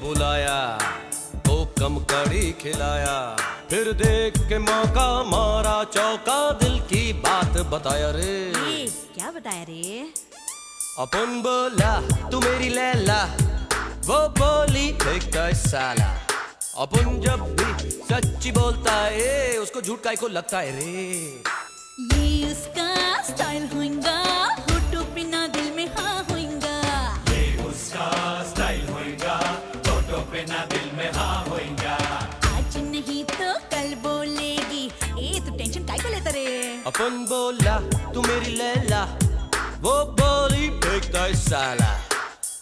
बुलाया तो कम कड़ी खिलाया, फिर देख के मौका मारा चौका, दिल की बात बताया रे। क्या बताया रे? अपन बोला तू मेरी लैला, वो बोली फेंकता है साला। अपन जब भी सच्ची बोलता है उसको झूठ काहे को लगता है रे। ये उसका स्टाइल होगा, होठों पे ना दिल में हाँ होगा। ये उसका स्टाइल होगा, होठों पे ना दिल में हाँ होगा। आज नहीं तो कल बोलेगी, ए तू टेंशन काहे को लेता रे। अपन बोला तू मेरी लैला, वो बोली फेंकता है साला।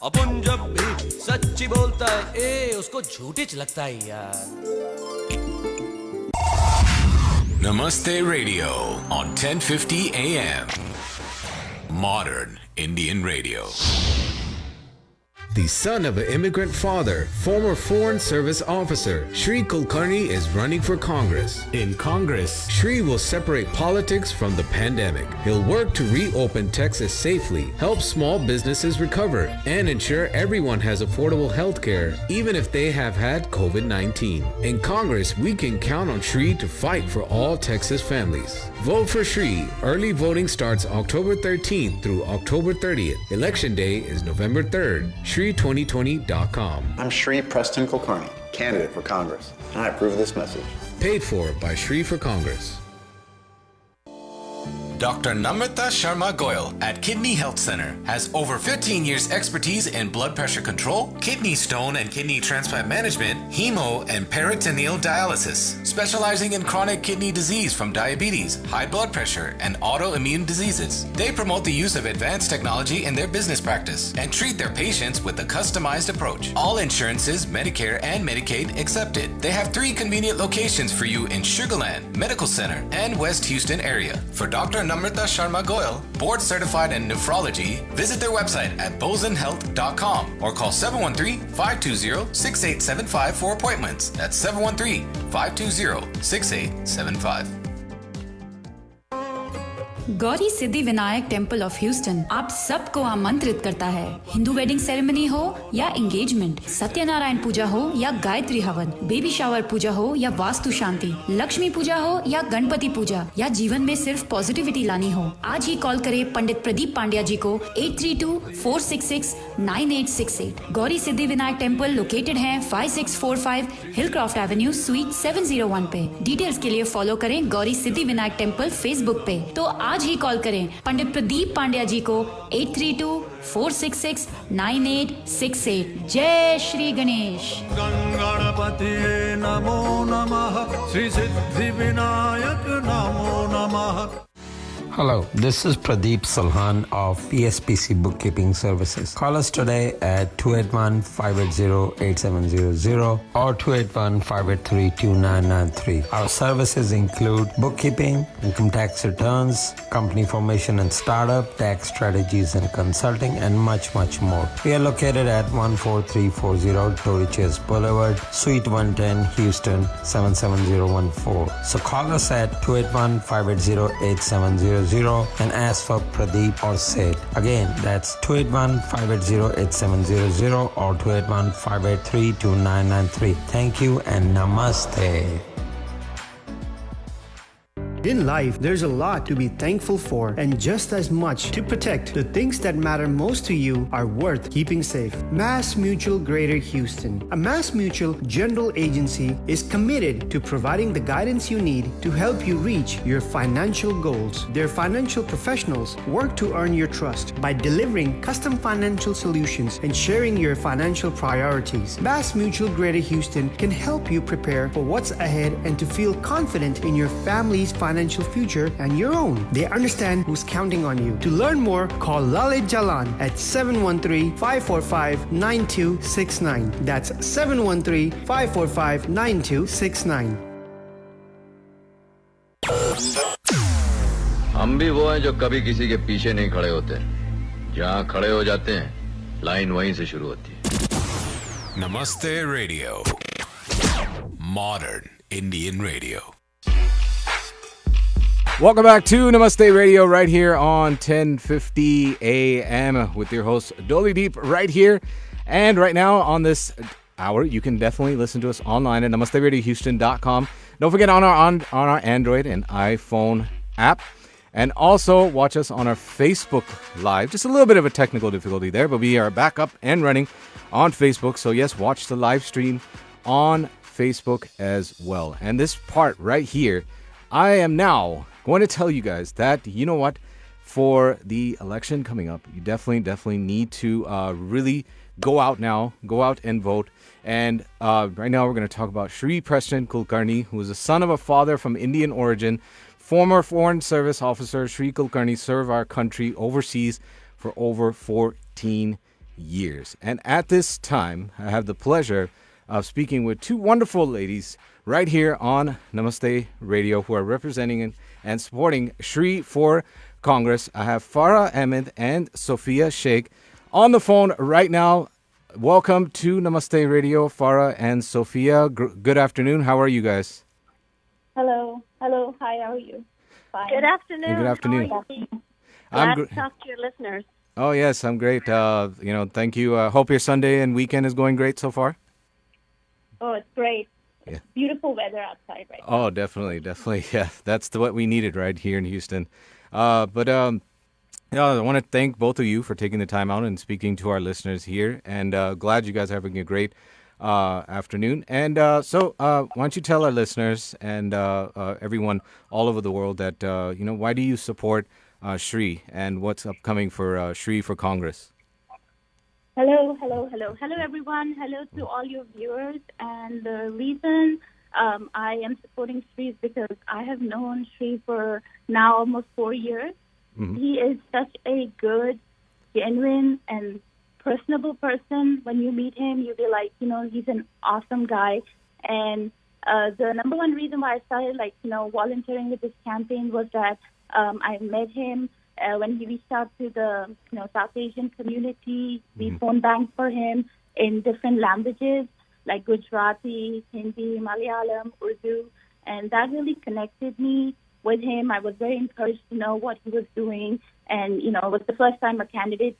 अपन जब भी सच्ची बोलता है ए उसको झूठी लगता है यार। Namaste Radio on 1050 AM. Modern Indian Radio. The son of an immigrant father, former Foreign Service officer, Shri Kulkarni is running for Congress. In Congress, Shri will separate politics from the pandemic. He'll work to reopen Texas safely, help small businesses recover, and ensure everyone has affordable health care, even if they have had COVID-19. In Congress, we can count on Shri to fight for all Texas families. Vote for Shri. Early voting starts October 13th through October 30th. Election day is November 3rd. Shri2020.com. I'm Shri Preston Kulkarni, candidate for Congress, and I approve this message. Paid for by Shri for Congress. Dr. Namrata Sharma Goyal at Kidney Health Center has over 15 years expertise in blood pressure control, kidney stone and kidney transplant management, hemo and peritoneal dialysis, specializing in chronic kidney disease from diabetes, high blood pressure, and autoimmune diseases. They promote the use of advanced technology in their business practice and treat their patients with a customized approach. All insurances, Medicare and Medicaid accepted. They have 3 convenient locations for you in Sugar Land, Medical Center, and West Houston area. For Dr. Namrata Sharma Goyal, board certified in nephrology, visit their website at bozenhealth.com or call 713-520-6875 for appointments. That's 713-520-6875. Gauri Siddhi Vinayak temple of Houston आप सबको आमंत्रित करता है। Hindu wedding ceremony हो या engagement, Satyanarayan पूजा हो या गायत्री हवन, बेबी शावर पूजा हो या वास्तु शांति, लक्ष्मी पूजा हो या गणपति पूजा, या जीवन में सिर्फ पॉजिटिविटी लानी हो, आज ही कॉल करें पंडित प्रदीप पांड्या जी को 832-466-9868। गौरी सिद्धि विनायक टेम्पल लोकेटेड है 5645 हिलक्रॉफ्ट एवेन्यू स्वीट 701 पे। डिटेल्स के लिए फॉलो करें गौरी सिद्धि विनायक टेम्पल फेसबुक पे। तो आज ही कॉल करें पंडित प्रदीप पांड्या जी को 832-466-9868। जय श्री गणेश। गणपति नमो नमः, श्री सिद्धि विनायक नमो नमः। Hello, this is Pradeep Salhan of PSPC Bookkeeping Services. Call us today at 281-580-8700 or 281-583-2993. Our services include bookkeeping, income tax returns, company formation and startup, tax strategies and consulting, and much, much more. We are located at 14340 Torrey Chase Boulevard, Suite 110, Houston 77014. So call us at 281-580-8700 and ask for Pradeep or Sid. Again, that's 281-580-8700 or 281-583-2993. Thank you and namaste. In life, there's a lot to be thankful for and just as much to protect. The things that matter most to you are worth keeping safe. Mass Mutual Greater Houston. A Mass Mutual general agency is committed to providing the guidance you need to help you reach your financial goals. Their financial professionals work to earn your trust by delivering custom financial solutions and sharing your financial priorities. Mass Mutual Greater Houston can help you prepare for what's ahead and to feel confident in your family's financial financial future and your own. They understand who's counting on you. To learn more, call Lalit Jalan at 713-545-9269. That's 713-545-9269. हम भी वो हैं जो कभी किसी के पीछे नहीं खड़े होते। जहाँ खड़े हो जाते हैं, लाइन वहीं से शुरू होती है। Namaste Radio. Modern Indian Radio. Welcome back to Namaste Radio right here on 1050 AM with your host Dolly Deep right here. And right now on this hour, you can definitely listen to us online at namasteradiohouston.com. Don't forget on our Android and iPhone app. And also watch us on our Facebook Live. Just a little bit of a technical difficulty there, but we are back up and running on Facebook. So yes, watch the live stream on Facebook as well. And this part right here, I am now going to tell you guys that, you know what, for the election coming up, you definitely need to really go out and vote. And right now we're going to talk about Shri Preston Kulkarni, who is the son of a father from Indian origin. Former Foreign Service Officer Shri Kulkarni served our country overseas for over 14 years. And at this time, I have the pleasure of speaking with two wonderful ladies right here on Namaste Radio who are representing and supporting Shri for Congress. I have Farah Ahmed and Sophia Sheikh on the phone right now. Welcome to Namaste Radio, Farah and Sophia. Good afternoon. How are you guys? Hello. Hi, how are you? Fine. Good afternoon. Good afternoon. Glad to talk to your listeners. Oh, yes, I'm great. Thank you. Hope your Sunday and weekend is going great so far. Oh, it's great. Yeah. It's beautiful weather outside right now. Oh, definitely. Yeah, that's what we needed right here in Houston. I want to thank both of you for taking the time out and speaking to our listeners here. And glad you guys are having a great afternoon. And so why don't you tell our listeners and everyone all over the world that, why do you support Shri and what's upcoming for Shri for Congress? Hello, everyone. Hello to all your viewers. And the reason I am supporting Shri is because I have known Shri for now almost 4 years. Mm-hmm. He is such a good, genuine, and personable person. When you meet him, you'll be like, he's an awesome guy. And the number one reason why I started, volunteering with this campaign was that I met him when he reached out to the, South Asian community. We phone banked for him in different languages like Gujarati, Hindi, Malayalam, Urdu. And that really connected me with him. I was very encouraged to know what he was doing. And, it was the first time a candidate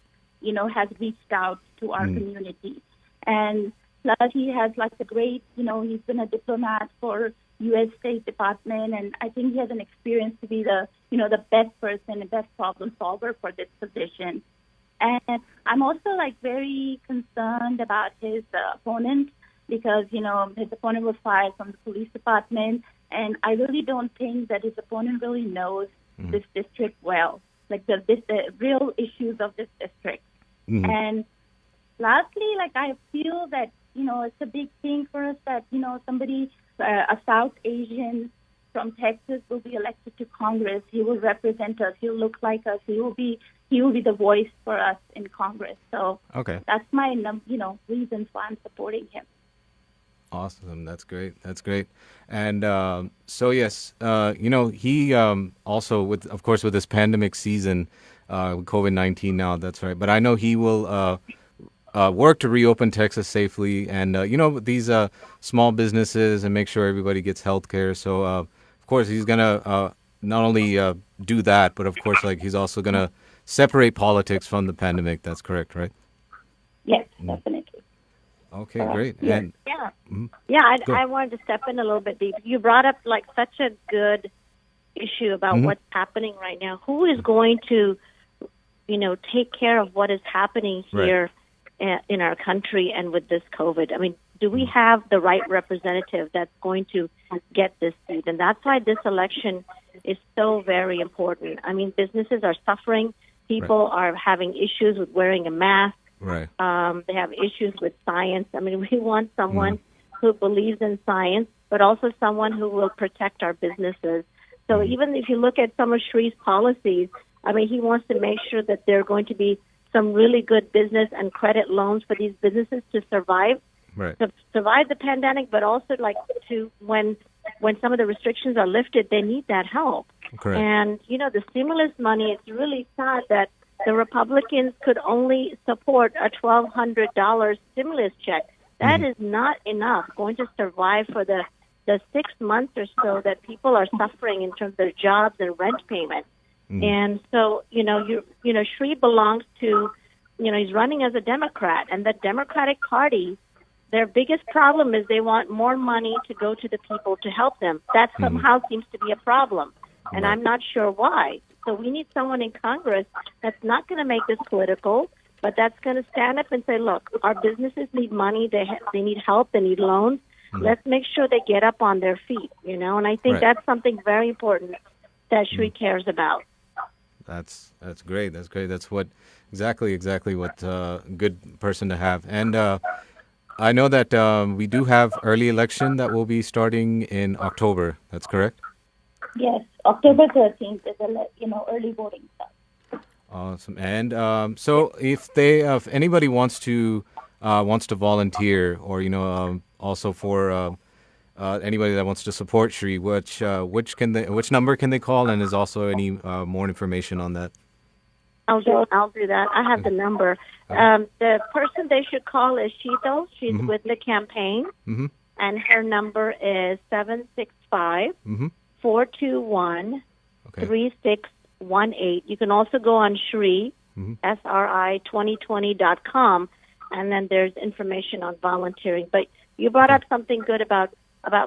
has reached out to our community. And plus he has a great, he's been a diplomat for U.S. State Department, and I think he has an experience to be the, the best person, the best problem solver for this position. And I'm also, very concerned about his opponent because, his opponent was fired from the police department, and I really don't think that his opponent really knows this district well, the real issues of this district. Mm-hmm. And lastly, I feel that, it's a big thing for us that, somebody, a South Asian from Texas will be elected to Congress. He will represent us. He'll look like us. He will be the voice for us in Congress. So that's my, reasons why I'm supporting him. Awesome. That's great. And yes, he also with this pandemic season, COVID-19 now, that's right. But I know he will work to reopen Texas safely and, these small businesses and make sure everybody gets health care. So, of course, he's going to not only do that, but, of course, he's also going to separate politics from the pandemic. That's correct, right? Yes, definitely. Okay, great. Yeah, And, I wanted to step in a little bit deep. You brought up such a good issue about what's happening right now. Who is going to, take care of what is happening here in our country and with this COVID? I mean, do we have the right representative that's going to get this seat? And that's why this election is so very important. I mean, businesses are suffering. People are having issues with wearing a mask. Right. They have issues with science. I mean, we want someone who believes in science, but also someone who will protect our businesses. So even if you look at some of Shree's policies, I mean, he wants to make sure that there are going to be some really good business and credit loans for these businesses to survive, to survive the pandemic, but also like to when some of the restrictions are lifted, they need that help. Correct. And, you know, the stimulus money, it's really sad that the Republicans could only support a $1,200 stimulus check. That is not enough going to survive for the 6 months or so that people are suffering in terms of their jobs and rent payment. And so, Sri belongs to, he's running as a Democrat, and the Democratic Party, their biggest problem is they want more money to go to the people to help them. That somehow seems to be a problem, and I'm not sure why. So we need someone in Congress that's not going to make this political, but that's going to stand up and say, look, our businesses need money, they need help, they need loans. Let's make sure they get up on their feet, and I think that's something very important that Shri cares about. That's great. That's great. That's what exactly what good person to have. And I know that we do have early election that will be starting in October. That's correct? Yes, October 13th is early voting stuff. Awesome. And so if anybody wants to volunteer, or also for anybody that wants to support Shri, which number can they call, and is also any more information on that? I'll do that. I have the number. The person they should call is Sheetal. She's with the campaign, and her number is 765-421-3618. You can also go on Shri, SRI2020.com, and then there's information on volunteering. But you brought up something good about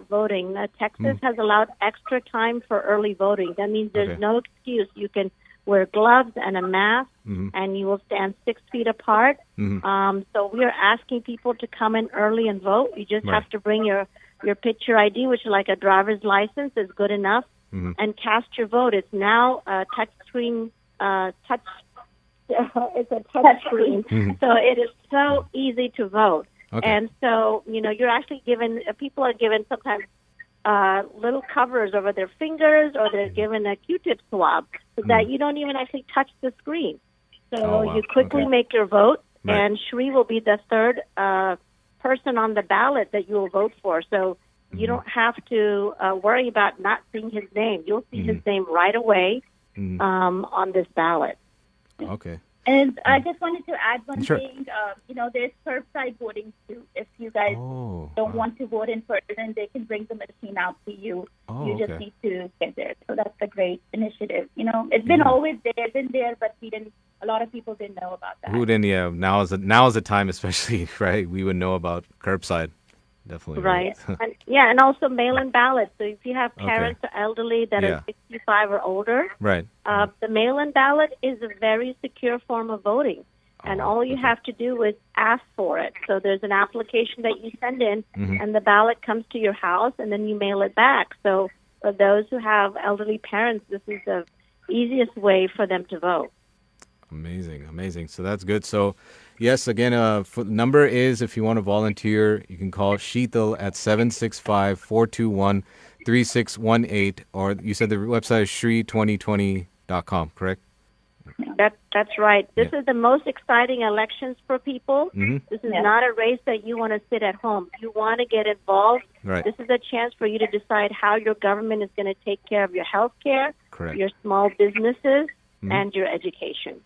voting. Texas has allowed extra time for early voting. That means there's no excuse. You can wear gloves and a mask, and you will stand 6 feet apart. So we are asking people to come in early and vote. You just have to bring your picture ID, which is like a driver's license, is good enough, and cast your vote. It's now a touch screen. It's a touch screen, so it is so easy to vote. And so, you're actually people are given sometimes little covers over their fingers, or they're given a Q-tip swab so that you don't even actually touch the screen. So you quickly make your vote, and Shri will be the third person on the ballot that you will vote for. So you don't have to worry about not seeing his name. You'll see his name right away on this ballot. Okay. And I just wanted to add one thing. There's curbside voting too. If you guys don't want to vote in person, they can bring the machine out to you. You just need to get there. So that's a great initiative. It's been always there, but a lot of people didn't know about that. Who didn't? Yeah. Now is the time, especially, right? We would know about curbside. Definitely. Right. And also mail-in ballots. So if you have parents or elderly that are 65 or older, the mail-in ballot is a very secure form of voting. And all you have to do is ask for it. So there's an application that you send in, and the ballot comes to your house, and then you mail it back. So for those who have elderly parents, this is the easiest way for them to vote. Amazing. So that's good. So, yes, again, the number is, if you want to volunteer, you can call Sheetal at 765-421-3618, or you said the website is Shri2020.com, correct? That's right. This is the most exciting elections for people. This is not a race that you want to sit at home. You want to get involved. This is a chance for you to decide how your government is going to take care of your health care, your small businesses, and your education.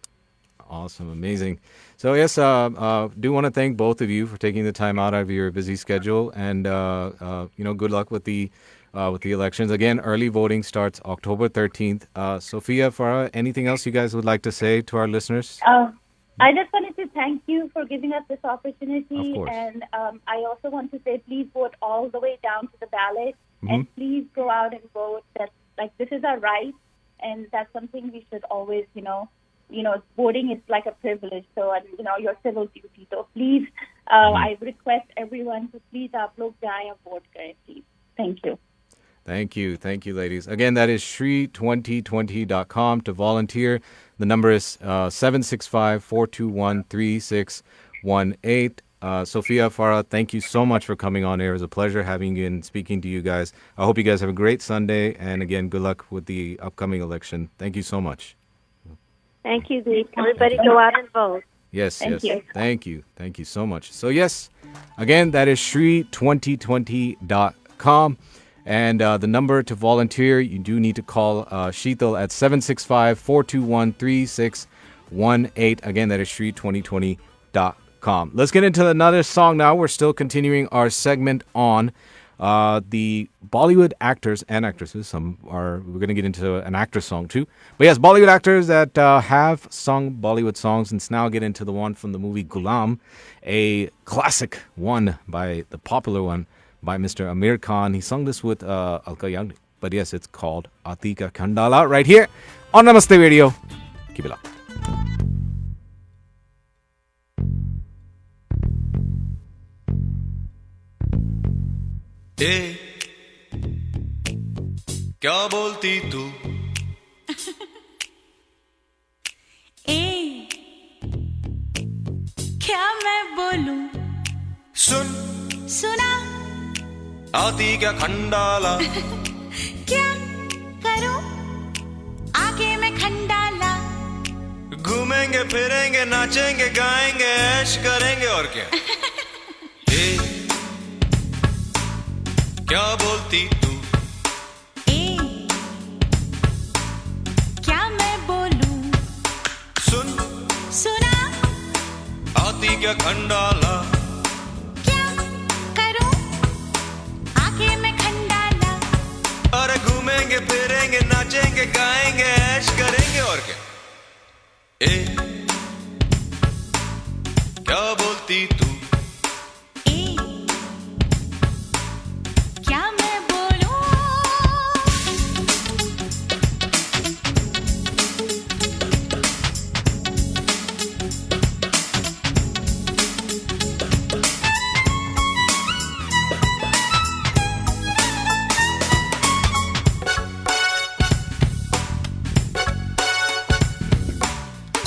Awesome. Amazing. So, yes, do want to thank both of you for taking the time out of your busy schedule, and, good luck with the elections. Again, early voting starts October 13th. Sophia, Farah, anything else you guys would like to say to our listeners? I just wanted to thank you for giving us this opportunity. And I also want to say, please vote all the way down to the ballot, and please go out and vote. This is our right, and that's something we should always, voting is like a privilege, so, your civil duty. So please, I request everyone to please आप लोग जाएं और vote करें, please. Thank you. Thank you, ladies. Again, that is Shri2020.com to volunteer. The number is 765-421-3618. Sophia, Farah, thank you so much for coming on air. It was a pleasure having you and speaking to you guys. I hope you guys have a great Sunday. And again, good luck with the upcoming election. Thank you so much. Thank you, Deep. Everybody go out and vote. Yes, Thank yes. you. Thank you. Thank you so much. So, yes, again, that is Shri2020.com. And the number to volunteer, you do need to call Sheetal at 765-421-3618. Again, that is Shri2020.com. Let's get into another song now. We're still continuing our segment on the Bollywood actors and actresses. We're going to get into an actor song too. But yes, Bollywood actors that have sung Bollywood songs. And let's now get into the one from the movie Gulam, a classic one by the popular one by Mr. Amir Khan. He sung this with Alka Yagnik. But yes, it's called Atika Khandala right here on Namaste Radio. Keep it up. क्या बोलती तू क्या मैं बोलूं सुना आती क्या खंडाला क्या करूं आगे मैं खंडाला घूमेंगे फिरेंगे नाचेंगे गाएंगे ऐश करेंगे और क्या क्या बोलती तू क्या मैं बोलूं सुना आती क्या खंडाला क्या करूं आगे मैं खंडाला अरे घूमेंगे फिरेंगे नाचेंगे गाएंगे ऐश करेंगे और क्या क्या बोलती तू क्या मैं बोलूं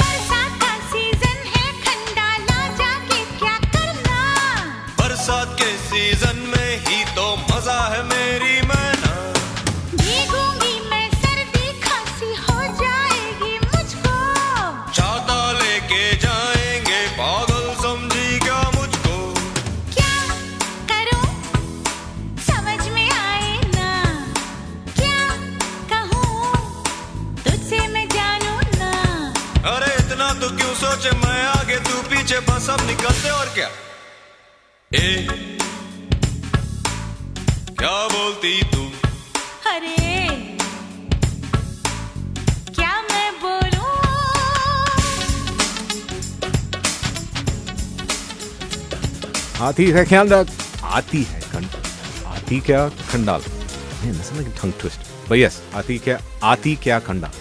बरसात का सीजन है खंडाला जाके क्या करना बरसात के सीजन में ही तो मजा है मेरी मैना भीगूंगी मैं सर्दी खांसी हो जाएगी मुझको छाता लेके जाएंगे पागल समझी क्या मुझको क्या करूं समझ में आए ना क्या कहूं तुझसे मैं जानूं ना अरे इतना तो क्यों सोचे मैं आगे तू पीछे बस अब निकलते और क्या क्या बोलती तू अरे क्या मैं बोलूं आती है खंडाल. आती क्या खंडाल. Man, that's like a tongue twist. But yes, आती क्या खंडाल.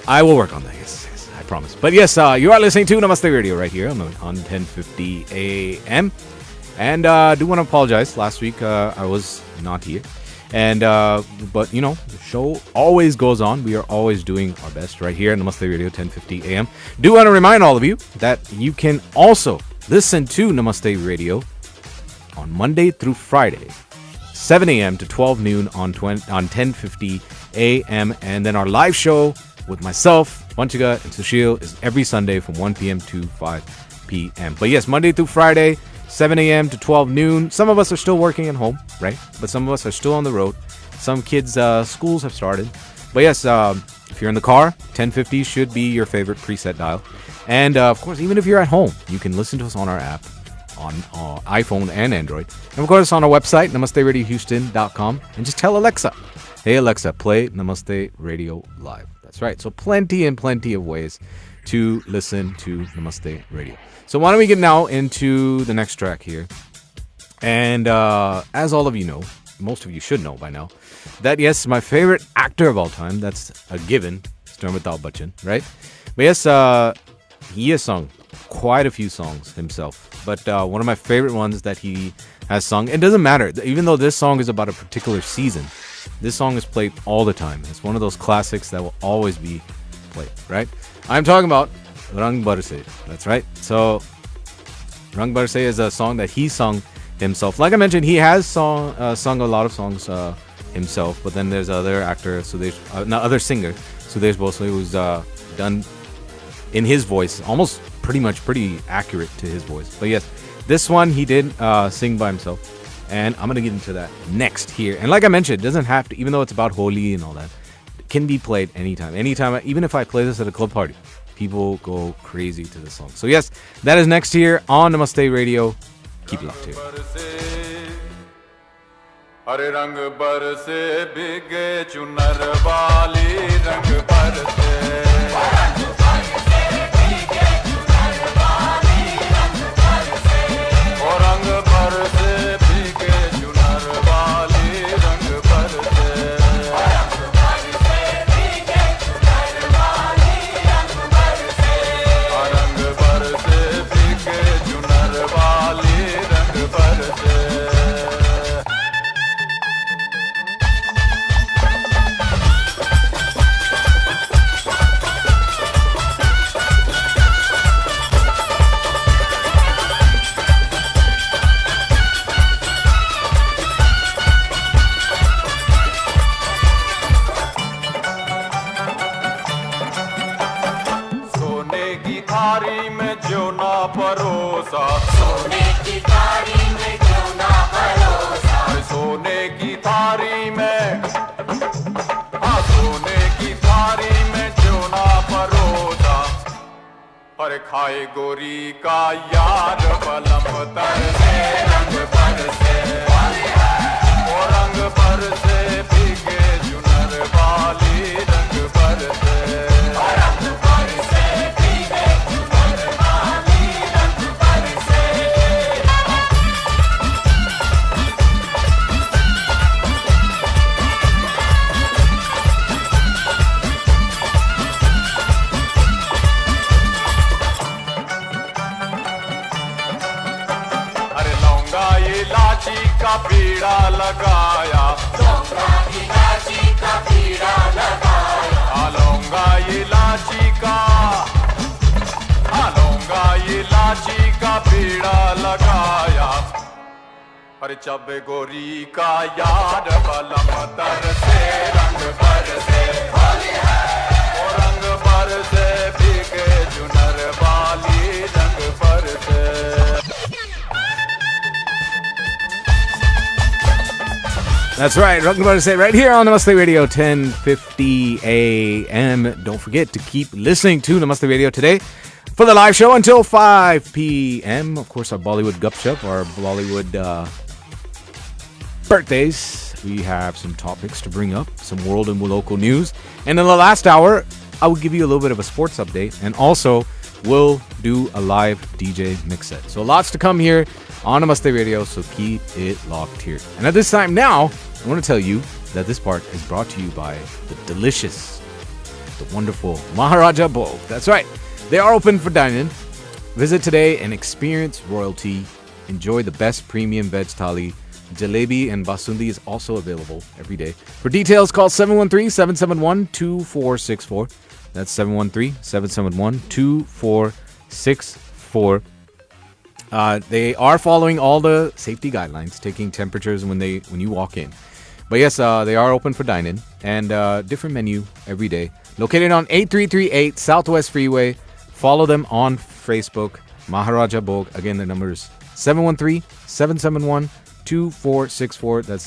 I will work on that. Yes, I promise. But yes, you are listening to Namaste Radio right here on 1050 AM. And I do want to apologize. Last week I was not here. And but you know, the show always goes on. We are always doing our best right here on Namaste Radio 1050 AM. Do want to remind all of you that you can also listen to Namaste Radio on Monday through Friday, 7 a.m. to 12 noon on 1050 a.m. And then our live show with myself, Vanchika, and Sushil is every Sunday from 1 p.m. to 5 p.m. But yes, Monday through Friday, 7 a.m. to 12 noon. Some of us are still working at home, right? But some of us are still on the road. Some kids' schools have started. But yes, if you're in the car, 1050 should be your favorite preset dial. And of course, even if you're at home, you can listen to us on our app on iPhone and Android. And of course, on our website, namasteradiohouston.com. And just tell Alexa, hey Alexa, play Namaste Radio Live. That's right. So plenty and plenty of ways to listen to Namaste Radio. So why don't we get now into the next track here. And as all of you know, most of you should know by now, that yes, my favorite actor of all time, that's a given, it's Amitabh Bachchan, right? But yes, he has sung quite a few songs himself. But one of my favorite ones that he has sung, it doesn't matter, even though this song is about a particular season, this song is played all the time. It's one of those classics that will always be played, right? I'm talking about Rang Barse. That's right. So Rang Barse is a song that he sung himself. Like I mentioned, he has sung a lot of songs himself, but then there's other actor, other singer, Sudesh Bhosle, who's done in his voice, almost pretty accurate to his voice. But yes, this one he did sing by himself. And I'm going to get into that next here. And like I mentioned, it doesn't have to, even though it's about Holi and all that, it can be played anytime. Anytime, even if I play this at a club party, people go crazy to this song. So yes, that is next here on Namaste Radio. Keep it locked here. हरे रंग बरसे बिगे चुनर वाली रंग बरसे ओ रंग बरसे बिगे चुनर वाली रंग बरसे रंग बरसे बिगे चुनर वाली रंग बरसे परोसा सोने की थारी में क्यों ना परोसा सोने की थारी में सोने की थारी में क्यों ना परोसा पर खाए गोरी का यार बलम तरसे रंग बरसे ओ रंग बरसे भीगे चुनर वाली रंग बरसे इलाची का पीड़ा लगाया इलाची का पीड़ा लगाया लौंगा इलाची का पीड़ा लगाया अरे चबे गोरी का यार बलम तरसे रंग बरसे ओ रंग बरसे भीगे चुनर वाली रंग बरसे That's right, Rang Barse right here on Namaste Radio, 10:50 a.m. Don't forget to keep listening to Namaste Radio today for the live show until 5 p.m. Of course, our Bollywood Gupshup, our Bollywood birthdays. We have some topics to bring up, some world and local news. And in the last hour, I will give you a little bit of a sports update. And also, we'll do a live DJ mix set. So lots to come here on Namaste Radio, so keep it locked here. And at this time now, I want to tell you that this part is brought to you by the delicious, the wonderful Maharaja Bhog. That's right. They are open for dining. Visit today and experience royalty. Enjoy the best premium veg thali. Jalebi and Basundi is also available every day. For details, call 713-771-2464. That's 713-771-2464. They are following all the safety guidelines, taking temperatures when you walk in. But yes, they are open for dine-in and different menu every day. Located on 8338 Southwest Freeway. Follow them on Facebook, Maharaja Bhog. Again, the number is 713-771-2464. That's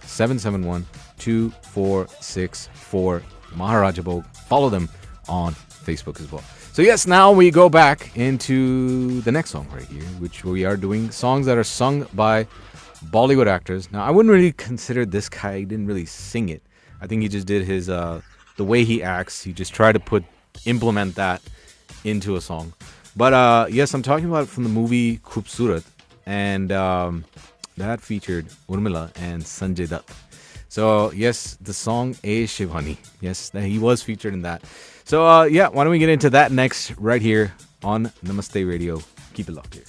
713-771-2464. Maharaja Bhog. Follow them on Facebook as well. So yes, now we go back into the next song right here, which we are doing songs that are sung by Bollywood actors. Now, I wouldn't really consider this guy, he didn't really sing it. I think he just did his, the way he acts, he just tried to implement that into a song. But yes, I'm talking about from the movie Khoobsurat, and that featured Urmila and Sanjay Dutt. So yes, the song A Shivani. Yes, he was featured in that. So yeah, why don't we get into that next right here on Namaste Radio. Keep it locked here.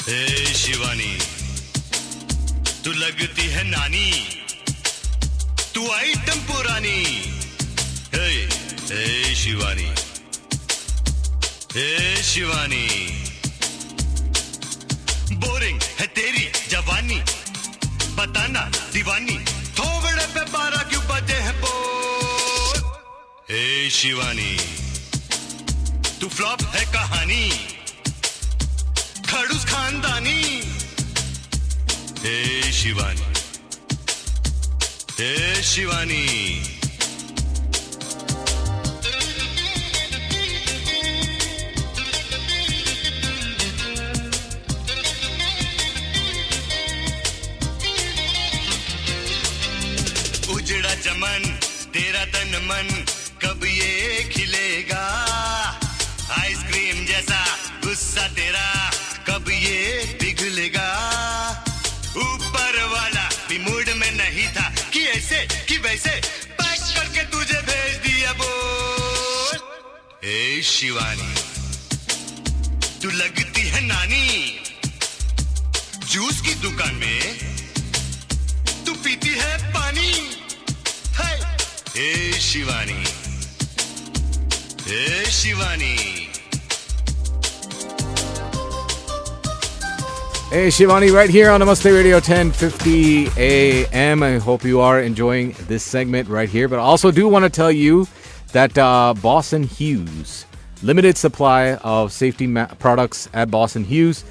Hey Shivani, तू लगती है नानी तू item पुरानी हे हे शिवानी हे Shivani boring है तेरी जवानी बताना दीवानी थोबड़े पे 12 क्यों बजे हैं बोल हे शिवानी तू फ्लॉप है कहानी खड़ूस खानदानी हे शिवानी हे शिवानी उजड़ा चमन तेरा तन मन कब ये खिलेगा आइसक्रीम जैसा गुस्सा तेरा कब ये पिघलेगा ऊपर वाला भी मूड में नहीं था कि ऐसे कि वैसे पैक करके तुझे भेज दिया बोल ए शिवानी तू लगती है नानी जूस की दुकान में तू पीती है पानी है ए शिवानी ए Shivani Hey, Shivani, right here on Namaste Radio, 1050 AM. I hope you are enjoying this segment right here. But I also do want to tell you that Boston Hughes, limited supply of safety products at Boston Hughes.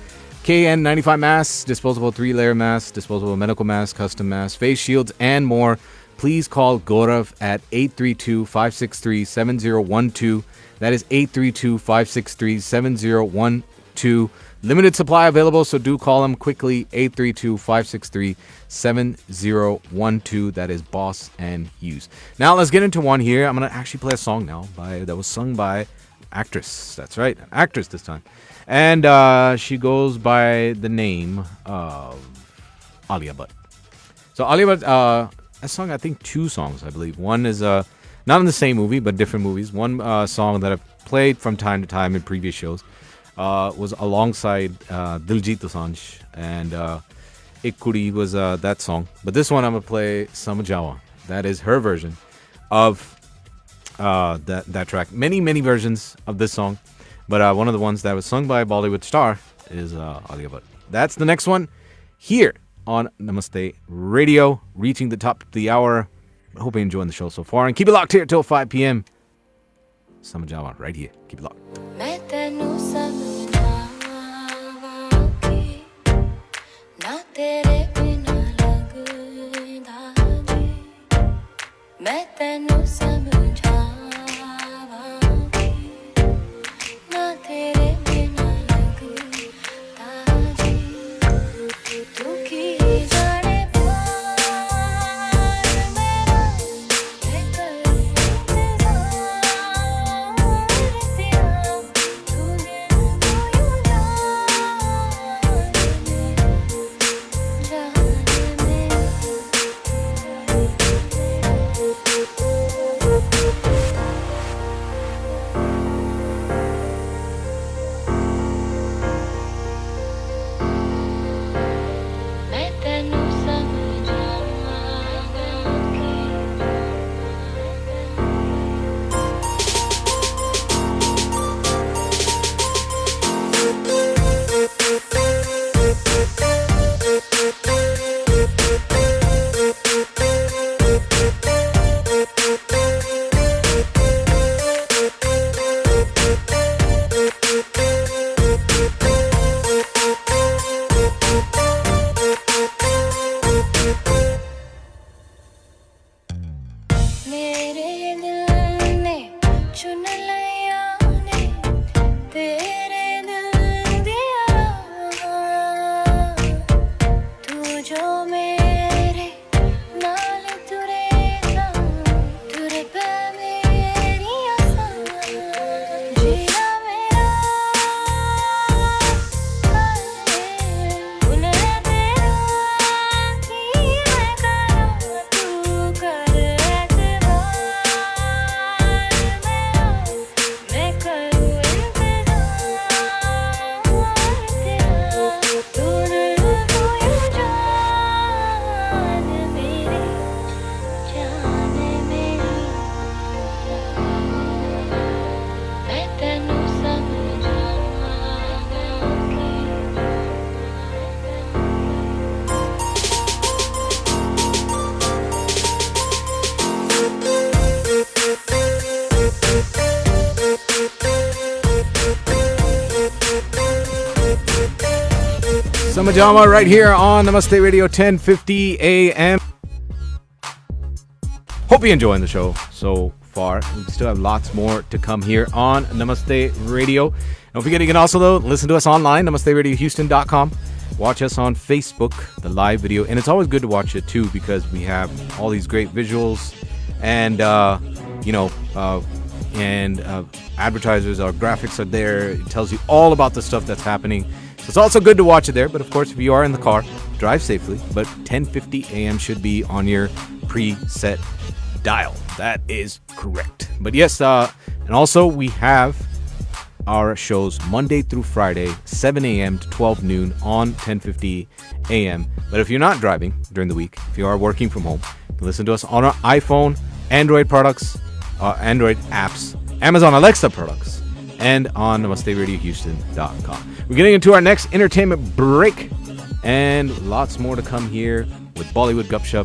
KN95 masks, disposable 3-layer masks, disposable medical masks, custom masks, face shields, and more. Please call Gaurav at 832-563-7012. That is 832-563-7012. Limited supply available, so do call them quickly. 832-563-7012. That is Boss and Hughes. Now let's get into one here. I'm going to actually play a song now that was sung by actress. That's right, an actress this time. And she goes by the name of Alia Bhatt. So Alia Bhatt has sung, I think, 2 songs, I believe. One is not in the same movie, but different movies. One song that I've played from time to time in previous shows was alongside Diljit Dosanjh, and Ik Kudi was that song. But this one I'm going to play Samajhawa. That is her version of that track. Many versions of this song, but one of the ones that was sung by a Bollywood star is Alia Bhatt. That's the next one here on Namaste Radio, reaching the top of the hour. I hope you're enjoying the show so far, and keep it locked here till 5 p.m. Samajhawa right here. Keep it locked. Samajama right here on Namaste Radio 1050 AM. Hope you're enjoying the show so far. We still have lots more to come here on Namaste Radio. Don't forget you can also though listen to us online, namasteradiohouston.com. Watch us on Facebook, the live video. And it's always good to watch it too because we have all these great visuals and advertisers, our graphics are there. It tells you all about the stuff that's happening. So it's also good to watch it there. But of course, if you are in the car, drive safely. But 10:50 a.m. should be on your preset dial. That is correct. But yes, and also we have our shows Monday through Friday, 7 a.m. to 12 noon on 10:50 a.m. But if you're not driving during the week, if you are working from home, you can listen to us on our iPhone, Android products, Android apps, Amazon Alexa products, and on NamasteRadioHouston.com. We're getting into our next entertainment break, and lots more to come here with Bollywood Gupshup,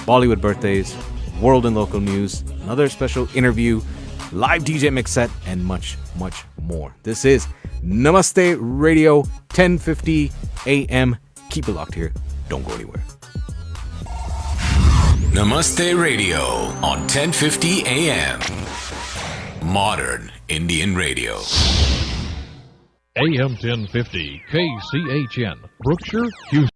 Bollywood birthdays, world and local news, another special interview, live DJ mix set, and much, much more. This is Namaste Radio 1050 AM. Keep it locked here. Don't go anywhere. Namaste Radio on 1050 AM. Modern Indian Radio. AM 1050 KCHN, Brookshire, Houston.